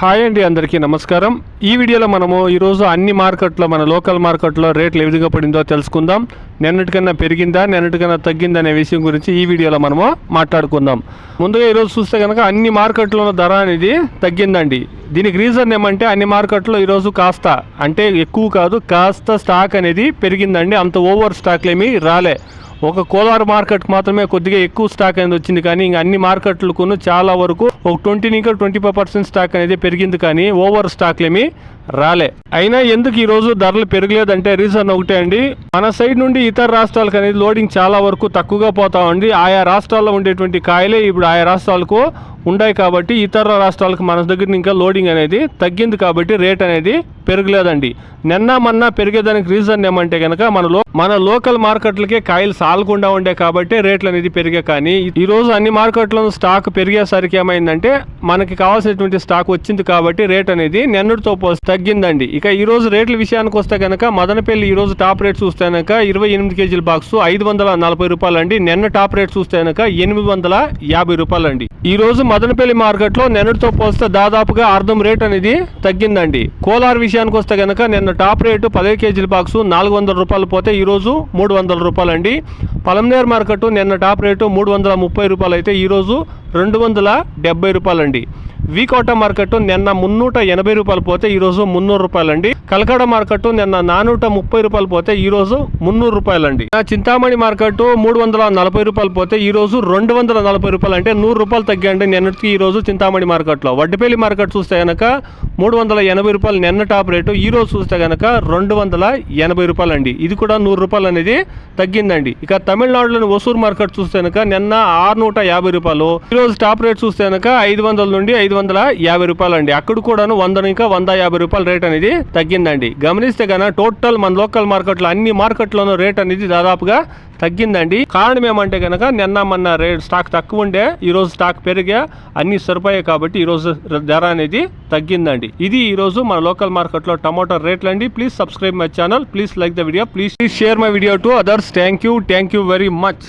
Hi అండి, అందరికీ నమస్కారం. ఈ వీడియోలో మనము ఈరోజు అన్ని మార్కెట్లో మన లోకల్ మార్కెట్లో రేట్లు ఏ విధంగా పడిందో తెలుసుకుందాం. నిన్నటికన్నా పెరిగిందా, నిన్నటికన్నా తగ్గిందా అనే విషయం గురించి ఈ వీడియోలో మనము మాట్లాడుకుందాం. ముందుగా ఈరోజు చూస్తే కనుక అన్ని మార్కెట్లోనూ ధర అనేది తగ్గిందండి. దీనికి రీజన్ ఏమంటే అన్ని మార్కెట్లో ఈరోజు కాస్త అంటే ఎక్కువ కాదు, కాస్త స్టాక్ అనేది పెరిగిందండి. అంత ఓవర్ స్టాక్లు ఏమీ రాలే. ఒక కోలార్ మార్కెట్ మాత్రమే కొద్దిగా ఎక్కువ స్టాక్ అనేది వచ్చింది, కానీ ఇంకా అన్ని మార్కెట్లకు చాలా వరకు ఒక 20-25% స్టాక్ అనేది పెరిగింది, కానీ ఓవర్ స్టాక్లు ఏమి రాలే. అయినా ఎందుకు ఈరోజు ధరలు పెరగలేదంటే రీజన్ ఒకటే అండి. మన సైడ్ నుండి ఇతర రాష్ట్రాలకు అనేది లోడింగ్ చాలా వరకు తక్కువగా పోతా ఉంది. ఆయా రాష్ట్రాల్లో ఉండేటువంటి కాయలే ఇప్పుడు ఆయా రాష్ట్రాలకు ఉన్నాయి కాబట్టి ఇతర రాష్ట్రాలకు మన దగ్గర ఇంకా లోడింగ్ అనేది తగ్గింది కాబట్టి రేట్ అనేది పెరగలేదండి. నిన్న మొన్న పెరిగేదానికి రీజన్ ఏమంటే కనుక మన లోకల్ మార్కెట్లకే కాయలు సాలకుండా ఉండే కాబట్టి రేట్లు అనేది పెరిగే. కానీ ఈరోజు అన్ని మార్కెట్లను స్టాక్ పెరిగేసరికి ఏమైందంటే మనకి కావాల్సినటువంటి స్టాక్ వచ్చింది కాబట్టి రేట్ అనేది నిన్నటితో పోస్తే తగ్గిందండి. ఇక ఈ రోజు రేట్ల విషయానికి వస్తే కనుక మదనపల్లి ఈ రోజు టాప్ రేట్ చూస్తే కనుక 28 కేజీల బాక్స్ 540 రూపాయలు అండి. నిన్న టాప్ రేట్ చూస్తే కనుక 850 రూపాయలు అండి. ఈ రోజు మదనపల్లి మార్కెట్లో నిన్నటితో పోస్తే దాదాపుగా అర్ధం రేట్ అనేది తగ్గిందండి. కోలార్ విషయానికి వస్తే కనుక నిన్న టాప్ రేటు 15 కేజీల బాక్స్ 400 రూపాయలు పోతే ఈ రోజు 300 రూపాయలు అండి. పలమనేర్ మార్కెట్ నిన్న టాప్ రేటు 330 రూపాయలు అయితే ఈ రోజు 270 రూపాయలు అండి. వికోట మార్కెట్ నిన్న 380 రూపాయలు పోతే ఈ రోజు 300 రూపాయలు అండి. కలకడ మార్కెట్ నిన్న 430 రూపాయలు పోతే ఈ రోజు 300 రూపాయలు అండి. చింతామణి మార్కెట్ 340 రూపాయలు పోతే ఈ రోజు 240 రూపాయలు, అంటే 100 రూపాయలు తగ్గండి నిన్నటికి ఈ రోజు చింతామణి మార్కెట్లో. వడ్డపల్లి మార్కెట్ చూస్తే కనుక 380 రూపాయలు నిన్న టాప్ రేటు, ఈ రోజు చూస్తే కనుక 280 రూపాయలు అండి. ఇది కూడా 100 రూపాయలు అనేది తగ్గిందండి. ఇక తమిళనాడులోని ఒసూరు మార్కెట్ చూస్తే కనుక నిన్న 650 రూపాయలు, ఈ రోజు టాప్ రేట్ చూస్తే కనుక 500 నుండి 550 రూపాయలు అండి. అక్కడ కూడా 100 ఇంకా 150 రూపాయల రేట్ అనేది తగ్గిందండి. గమనిస్తే కనుక టోటల్ మన లోకల్ మార్కెట్లో అన్ని మార్కెట్లోనూ రేట్ అనేది దాదాపుగా తగ్గిందండి. కారణం ఏమంటే కనుక నిన్న మొన్న రేట్ స్టాక్ తక్కువ ఉండే, ఈ రోజు స్టాక్ పెరిగా అన్ని సరిపోయాయి కాబట్టి ఈ రోజు ధర అనేది తగ్గిందండి. ఇది ఈ రోజు మన లోకల్ మార్కెట్లో టమాటో రేట్లు అండి. Please subscribe my channel, please like the video, please share my video to others. Thank you very much.